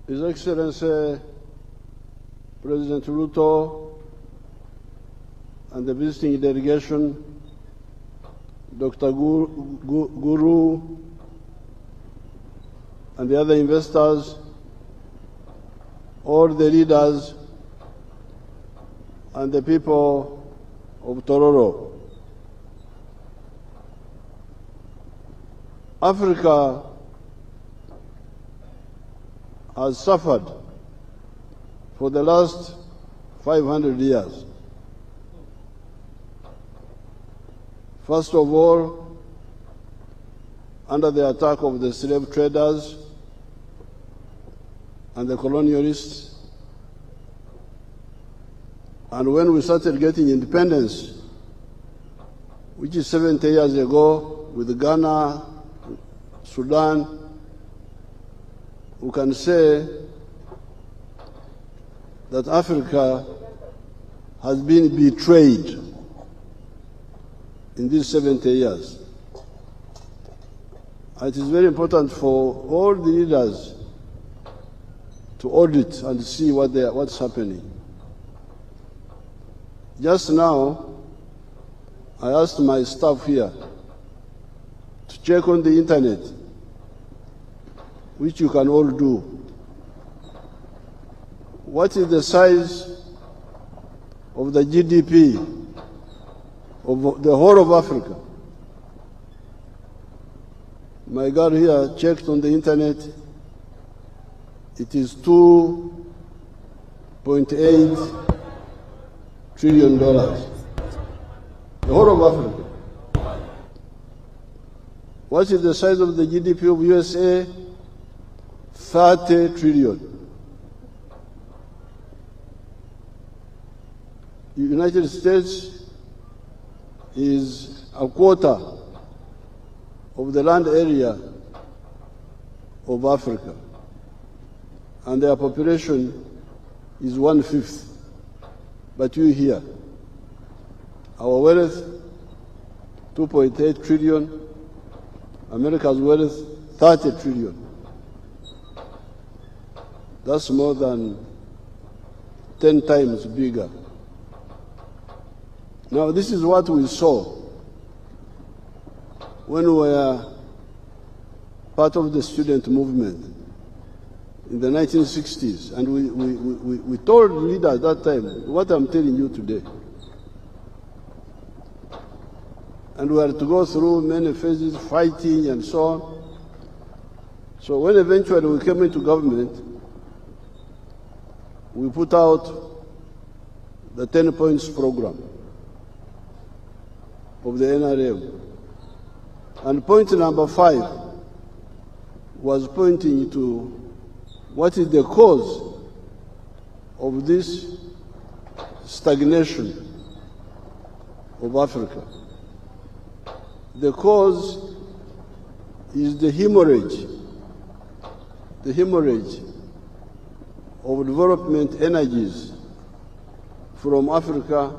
His Excellency President Ruto and the visiting delegation, Dr. Guru and the other investors, all the leaders and the people of Tororo. Africa has suffered for the last 500 years. First of all, under the attack of the slave traders and the colonialists, and when we started getting independence, which is 70 years ago, with Ghana, Sudan, we can say that Africa has been betrayed in these 70 years. It is very important for all the leaders to audit and see what's happening. Just now, I asked my staff here to check on the internet, which you can all do. What is the size of the GDP of the whole of Africa? My girl here checked on the internet. It is $2.8 trillion. The whole of Africa. What is the size of the GDP of USA? 30 trillion. United States is a quarter of the land area of Africa, and their population is 1/5. But you here, our wealth, 2.8 trillion, America's wealth, 30 trillion. That's more than 10 times bigger. Now, this is what we saw when we were part of the student movement in the 1960s. And we told leaders at that time what I'm telling you today. And we had to go through many phases, fighting and so on. So when eventually we came into government, we put out the 10 points program of the NRM. And point number 5 was pointing to what is the cause of this stagnation of Africa. The cause is the hemorrhage of development energies from Africa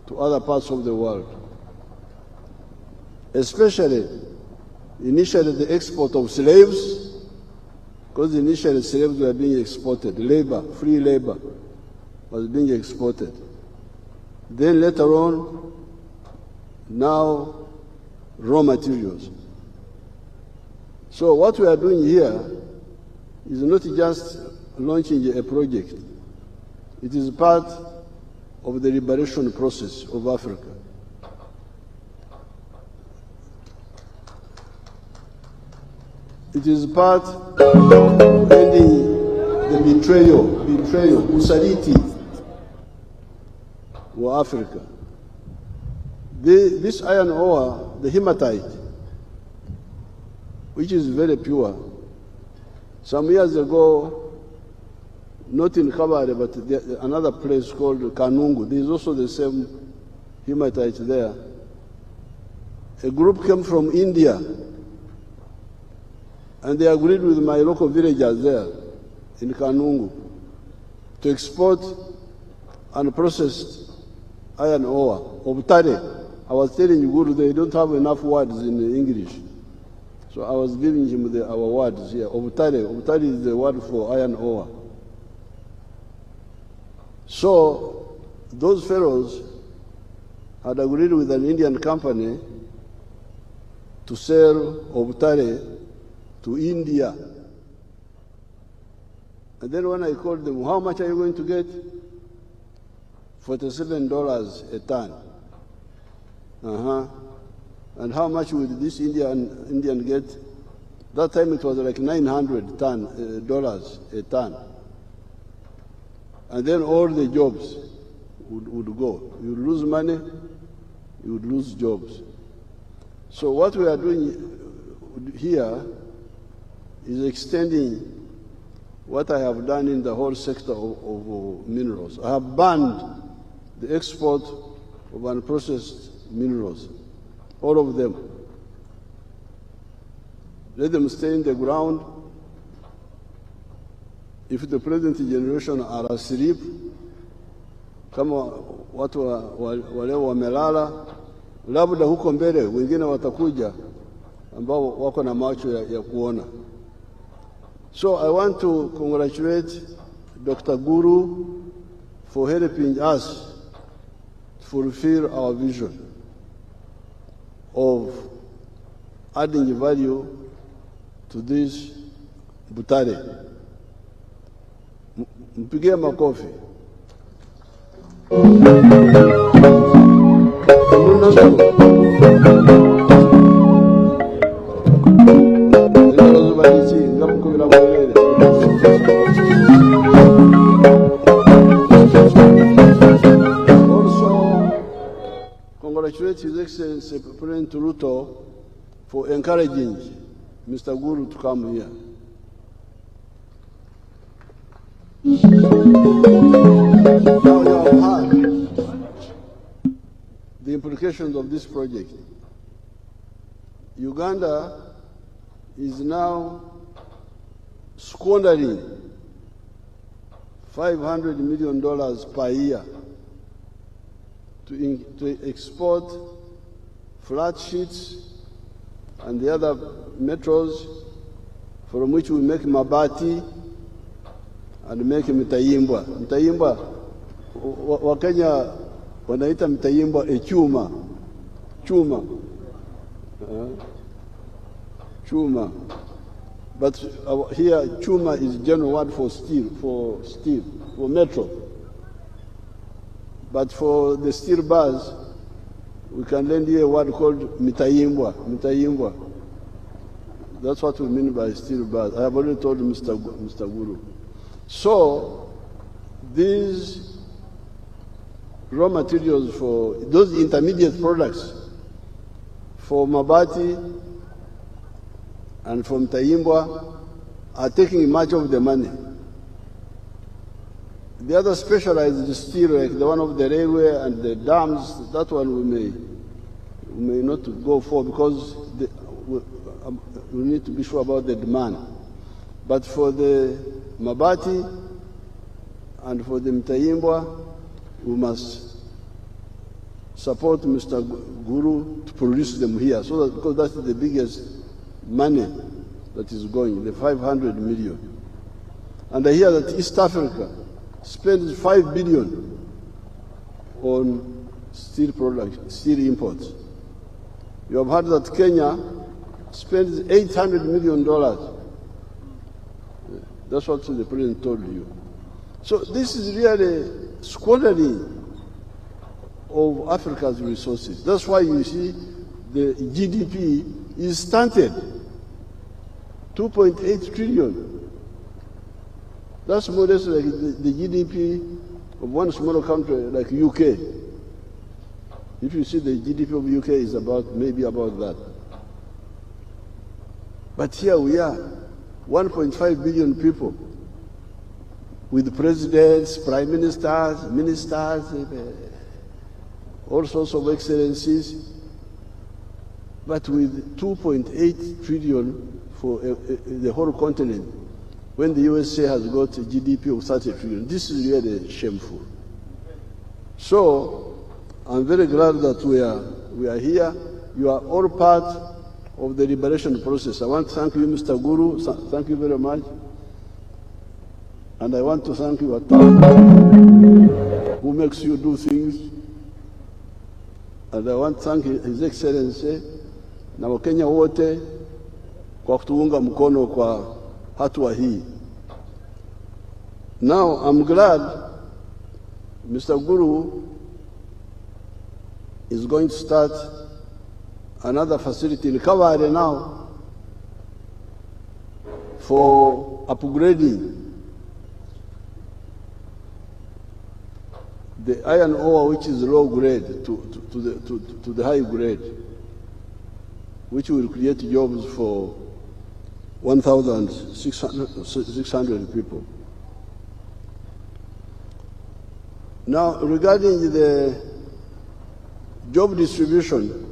to other parts of the world. Especially, initially the export of slaves, because initially slaves were being exported, labor, free labor was being exported. Then later on, now raw materials. So what we are doing here is not just launching a project. It is part of the liberation process of Africa. It is part of ending the betrayal, usaliti of Africa. This iron ore, the hematite, which is very pure, some years ago, not in Kabale, but another place called Kanungu, there is also the same hematite there. A group came from India, and they agreed with my local villagers there in Kanungu to export unprocessed iron ore, obutare. I was telling Uhuru they don't have enough words in English. So I was giving him our words here. Obutare. Obutare is the word for iron ore. So those fellows had agreed with an Indian company to sell obutare to India. And then when I called them, how much are you going to get? $47 a ton. And how much would this Indian get? That time it was like $900 a ton. And then all the jobs would go. You would lose money, you would lose jobs. So what we are doing here is extending what I have done in the whole sector of minerals. I have banned the export of unprocessed minerals, all of them. Let them stay in the ground. If the present generation are asleep, kama watu wale wamelala, labda huko mbele wengine watakuja ambao wako na macho ya kuona. So I want to congratulate Dr. Guru for helping us to fulfill our vision of adding value to this butare. Mpigie makofi. Congratulate His Excellency President Ruto for encouraging Mr. Guru to come here. Now you have heard the implications of this project. Uganda is now squandering $500 million per year to export flat sheets and the other metals from which we make mabati and make mutahimbwa. Mutahimbwa, Wakenya wanaita mutahimbwa chuma. Chuma. But here chuma is general word for steel, for metal. But for the steel bars, we can lend here a word called mutahimbwa. That's what we mean by steel bars. I have already told Mr. Guru. So these raw materials for those intermediate products for mabati and from mutahimbwa are taking much of the money. The other specialized steel, like the one of the railway and the dams, that one we may not go for because we need to be sure about the demand. But for the mabati and for the mutahimbwa, we must support Mr. Guru to produce them here, so that, because that's the biggest money that is going, the 500 million. And I hear that East Africa spends 5 billion on steel products, steel imports. You have heard that Kenya spends $800 million. That's what the president told you. So this is really squandering of Africa's resources. That's why you see the GDP is stunted, 2.8 trillion. That's more or less like the GDP of one smaller country like UK. If you see the GDP of UK is maybe about that. But here we are, 1.5 billion people, with presidents, prime ministers, ministers, all sorts of excellencies, but with 2.8 trillion for the whole continent, when the USA has got a GDP of 30 trillion. This is really shameful. So I'm very glad that we are here. You are all part of the liberation process. I want to thank you, Mr. Guru. Thank you very much. And I want to thank you, who makes you do things. And I want to thank His Excellency na Wakenya wote kwa kutuunga mkono kwa hatua hii. Now, I'm glad Mr. Guru is going to start another facility in Kaware now for upgrading the iron ore, which is low grade, to the high grade, which will create jobs for 1,600 people. Now, regarding the job distribution,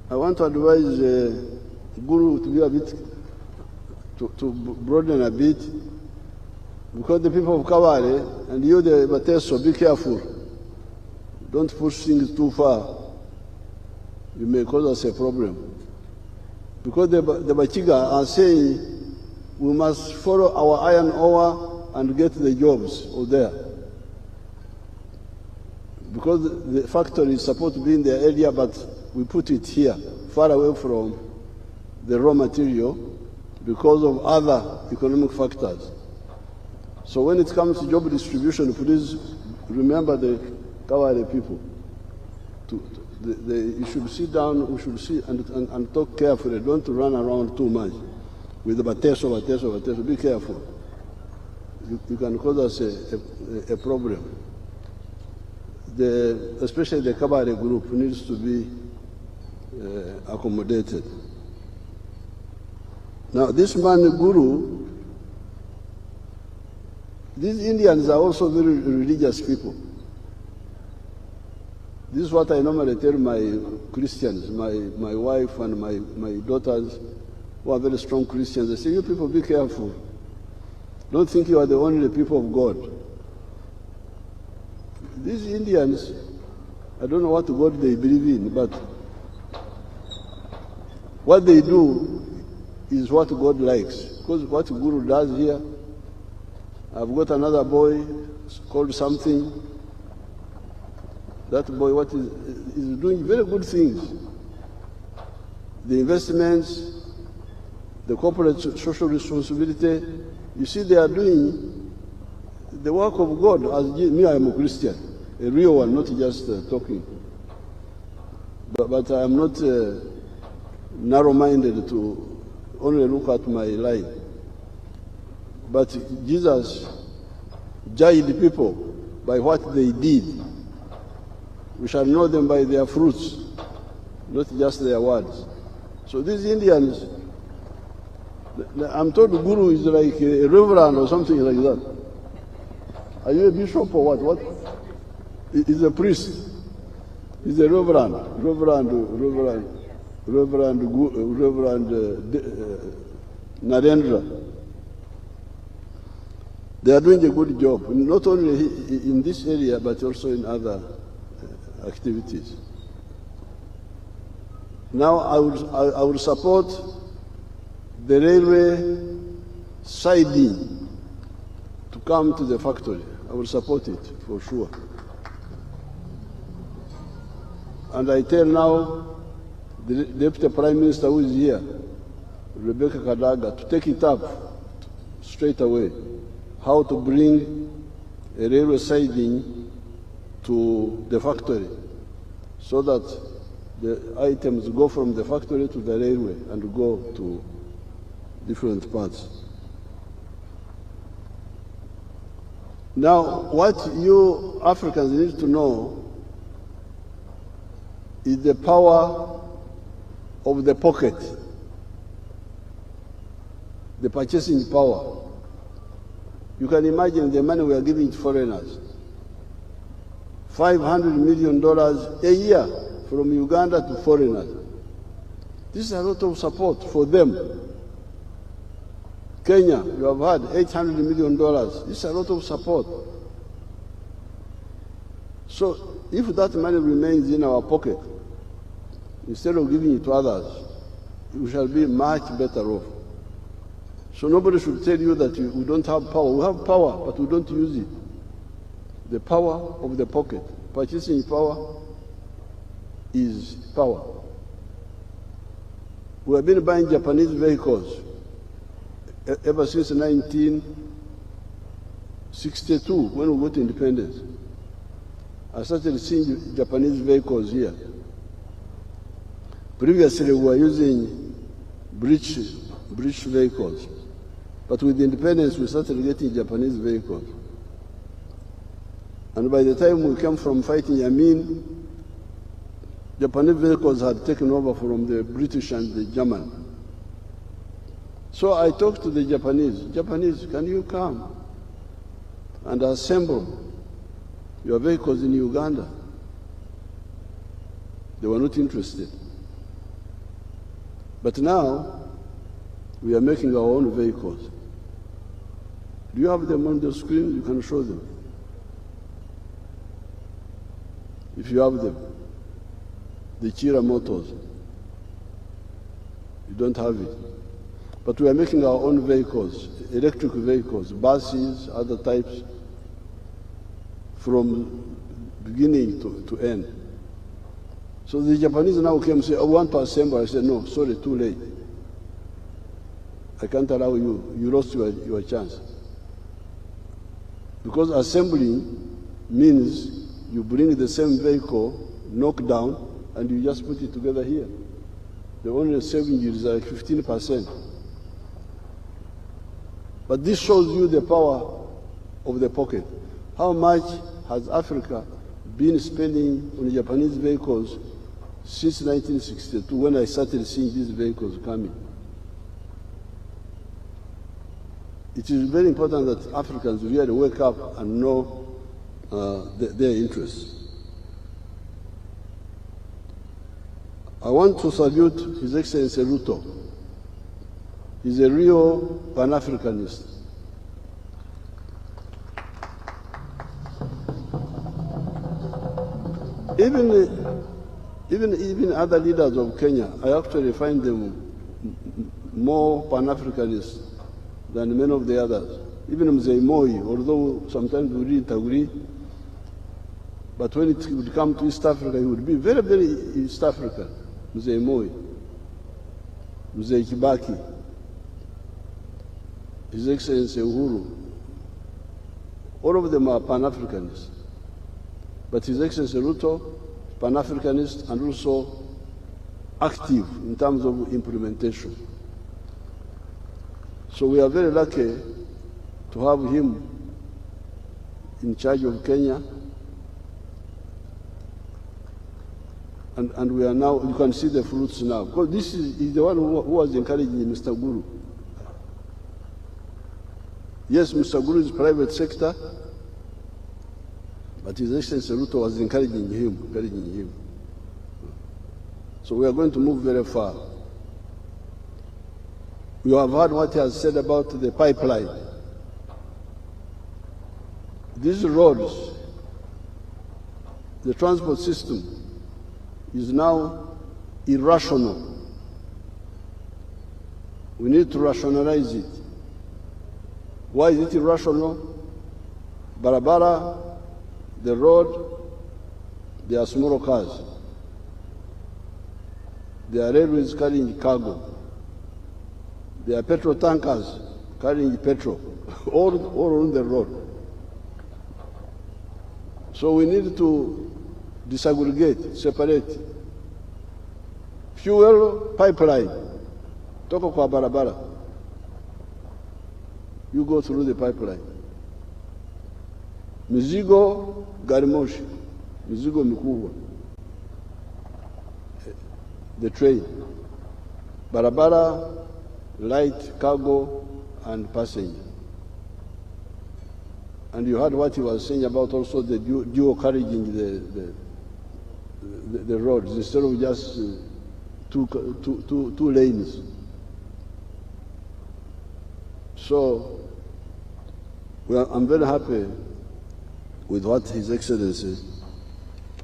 I want to advise Guru to be a bit, to broaden a bit, because the people of Kaware and you, the Bateso, be careful. Don't push things too far. You may cause us a problem. Because the Bachiga are saying we must follow our iron ore and get the jobs over there. Because the factory is supposed to be in the area, but we put it here, far away from the raw material because of other economic factors. So when it comes to job distribution, please remember the Kaware people. You should sit down, we should sit and talk carefully. Don't run around too much with the Bateso. Be careful. You can cause us a problem. Especially the Kaware group needs to be accommodated. Now, this man, Guru, these Indians are also very religious people. This is what I normally tell my Christians, my wife and my daughters, who are very strong Christians. I say, you people, be careful. Don't think you are the only people of God. These Indians, I don't know what God they believe in, but what they do is what God likes. Because what Guru does here, I've got another boy called something. That boy is doing very good things. The investments, the corporate social responsibility, you see they are doing the work of God. As me, I am a Christian, a real one, not just talking. But I am not narrow-minded to only look at my life. But Jesus judged people by what they did. We shall know them by their fruits, not just their words. So these Indians, I'm told Guru is like a reverend or something like that. Are you a bishop or what? He's a priest. He's a reverend Narendra. They are doing a good job, not only in this area, but also in other activities. Now I would support the railway siding to come to the factory. I will support it for sure. And I tell now the Deputy Prime Minister who is here, Rebecca Kadaga, to take it up straight away, how to bring a railway siding to the factory so that the items go from the factory to the railway and go to different parts. Now, what you Africans need to know is the power of the pocket, the purchasing power. You can imagine the money we are giving to foreigners. $500 million a year from Uganda to foreigners. This is a lot of support for them. Kenya, you have had $800 million. This is a lot of support. So if that money remains in our pocket, instead of giving it to others, we shall be much better off. So nobody should tell you that we don't have power. We have power, but we don't use it. The power of the pocket, purchasing power, is power. We have been buying Japanese vehicles ever since 1962, when we got independence. I started seeing Japanese vehicles here. Previously, we were using British vehicles. But with independence, we started getting Japanese vehicles. And by the time we came from fighting Amin, Japanese vehicles had taken over from the British and the German. So I talked to the Japanese, can you come and assemble your vehicles in Uganda? They were not interested. But now, we are making our own vehicles. Do you have them on the screen? You can show them. If you have them. The Chira motors. You don't have it. But we are making our own vehicles, electric vehicles, buses, other types, from beginning to end. So the Japanese now came and say, I want to assemble. I said, no, sorry, too late. I can't allow you. You lost your chance. Because assembling means you bring the same vehicle, knock down, and you just put it together here. The only saving is like 15%. But this shows you the power of the pocket. How much has Africa been spending on Japanese vehicles since 1962, when I started seeing these vehicles coming? It is very important that Africans really wake up and know their interests. I want to salute His Excellency Ruto. He's a real Pan-Africanist. Even other leaders of Kenya, I actually find them more Pan-Africanist than many of the others. Even Museveni, although sometimes we didn't agree, but when it would come to East Africa, he would be very, very East African. Museveni, Kibaki, His Excellency Uhuru, all of them are Pan-Africanists. But His Excellency Ruto, Pan-Africanist and also active in terms of implementation. So we are very lucky to have him in charge of Kenya. And we are now, you can see the fruits now. Because this is the one who was encouraging Mr. Guru. Yes, Mr. Guru is private sector, but His Excellency Ruto was encouraging him. So we are going to move very far. You have heard what he has said about the pipeline. These roads, the transport system, is now irrational. We need to rationalize it. Why is it irrational? Barabara, the road, they are small cars. There are railways carrying cargo. There are petrol tankers carrying petrol, all on the road. So we need to disaggregate, separate. Fuel pipeline, toka kwa barabara. You go through the pipeline. Mizigo, gari moshi. Mizigo mikubwa. The train. Barabara, light cargo and passenger. And you heard what he was saying about also the dual carriaging the roads instead of just two lanes. So I'm very happy with what His Excellency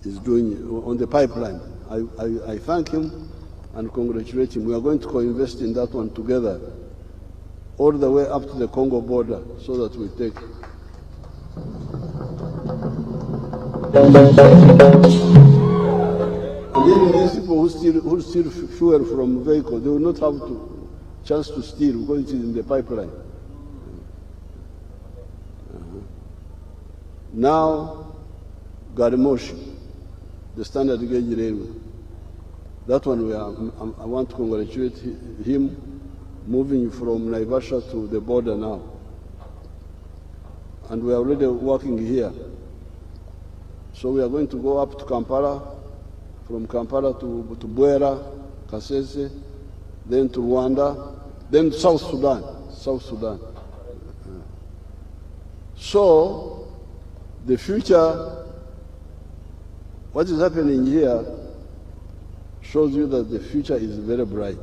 is doing on the pipeline. I thank him and congratulate him. We are going to co-invest in that one together, all the way up to the Congo border, so that we take. And even these people who steal fuel from vehicles, they will not have chance to steal because it is in the pipeline. Now, Garimoshi, the standard gauge railway. That one I want to congratulate him, moving from Naivasha to the border now. And we are already working here. So we are going to go up to Kampala, from Kampala to Bwera, Kasese, then to Rwanda, then South Sudan. So the future, what is happening here shows you that the future is very bright.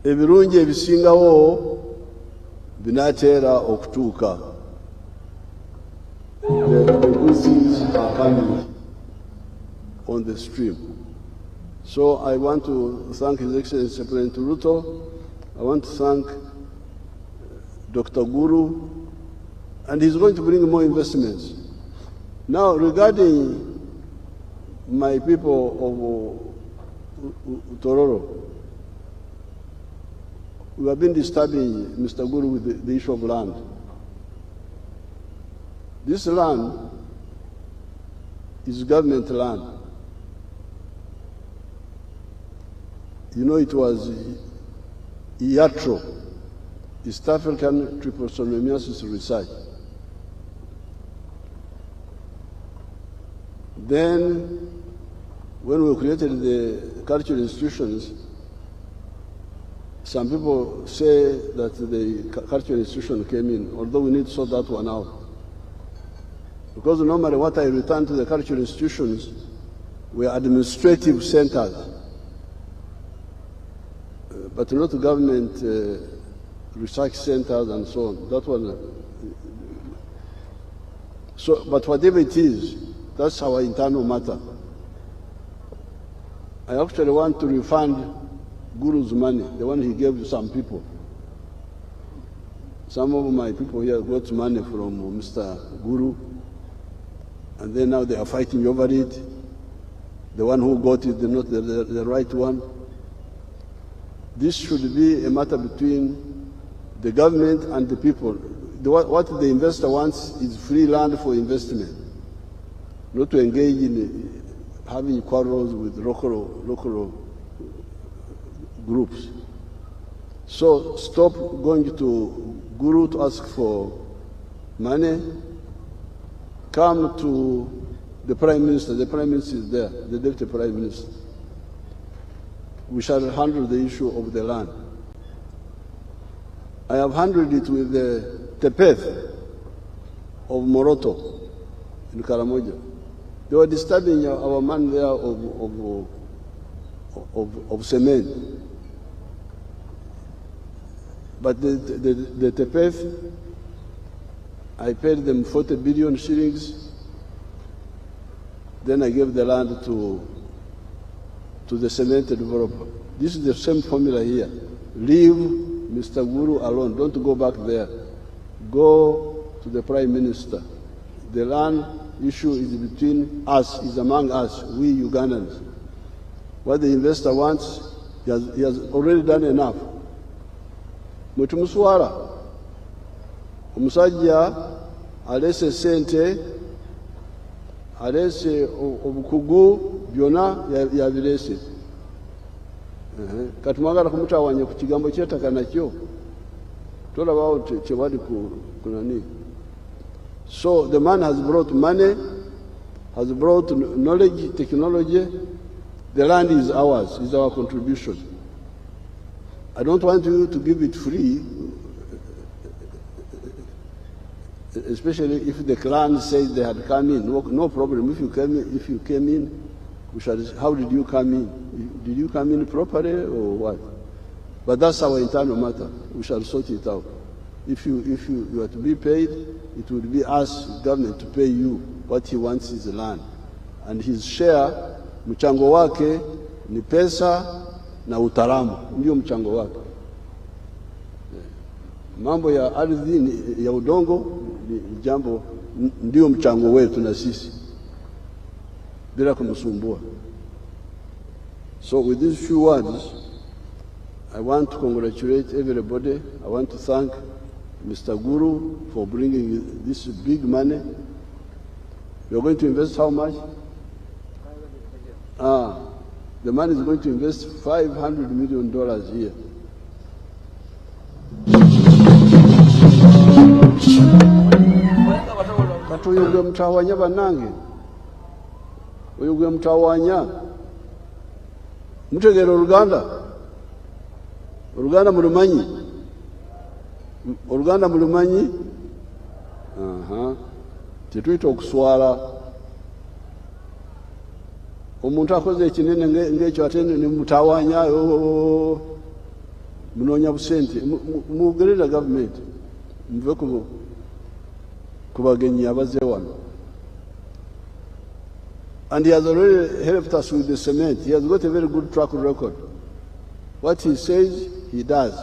Ebirungi ebisingawo binateera okutuuka. The good things are coming on the stream. So I want to thank His Excellency President Ruto. I want to thank Dr. Guru, and he's going to bring more investments. Now, regarding my people of Tororo, we have been disturbing Mr. Guru with the issue of land. This land is government land. You know, it was IATRO, East African Trypanosomiasis Research. Then, when we created the cultural institutions, some people say that the cultural institution came in, although we need to sort that one out. Because normally what I return to the cultural institutions were administrative centers, but not government research centers and so on. That one. So, but whatever it is, that's our internal matter. I actually want to refund Guru's money, the one he gave to some people. Some of my people here got money from Mr. Guru, and then now they are fighting over it. The one who got it, not the right one. This should be a matter between the government and the people. What the investor wants is free land for investment, not to engage in having quarrels with local groups. So stop going to Guru to ask for money. Come to the Prime Minister. The Prime Minister is there, the Deputy Prime Minister. We shall handle the issue of the land. I have handled it with the Tepeth of Moroto in Karamoja. They were disturbing our man there of cement. But the Tepeth, I paid them 40 billion shillings. Then I gave the land to the cement developer. This is the same formula here. Leave Mr. Guru alone. Don't go back there. Go to the Prime Minister. The land issue is between us, is among us, we Ugandans. What the investor wants, he has already done enough. Mutumuswara, omusajja alese sente, alese obukugu byonna yabirese. Kati mwagala kumutawanya ku kigambo ky'ettaka nakyo tolabaawo kyebali kunani. So the man has brought money, has brought knowledge, technology. The land is ours, is our contribution. I don't want you to give it free, especially if the clan says they had come in. No problem. If you came in, we shall. How did you come in? Did you come in properly or what? But that's our internal matter. We shall sort it out. If you are to be paid, it would be us, government, to pay you. What he wants is land. And his share, mchango wake, ni pesa na utaalamu. Ndio mchango wake. Mambo ya ardhi ya udongo ni jambo, ndio mchango wetu na sisi, bila kumsumbua. So with these few words, I want to congratulate everybody. I want to thank Mr. Guru for bringing this big money. You're going to invest how much? The money is going to invest $500 million here. Kati oyuge mutawanya banange, oyuge mutawanya, mutegera Oluganda mulumanyi, tetuyita okuswala. Omuntu akoze ekinene ng'ekyo ate ne mutawanya, munoonya busente. Mugerera gavumenti, muve ku bagenyi abazze wano. And he has already helped us with the cement. He has got a very good track record. What he says, he does.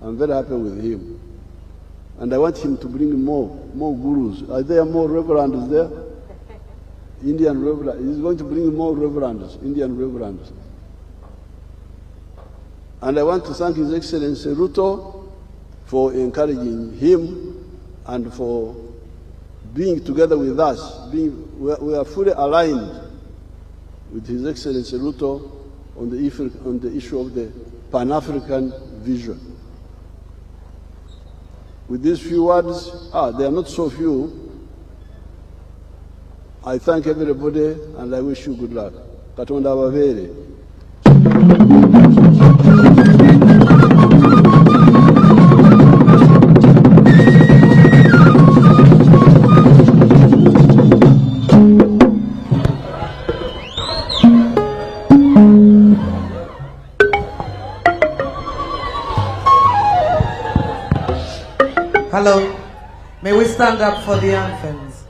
I'm very happy with him. And I want him to bring more gurus. Are there more reverends there? Indian reverends. He's going to bring more reverends, Indian reverends. And I want to thank His Excellency Ruto for encouraging him and for being together with us. We are fully aligned with His Excellency Ruto on the issue of the Pan-African vision. With these few words, they are not so few, I thank everybody and I wish you good luck. Katonda ababeere. Hello, may we stand up for the anthems?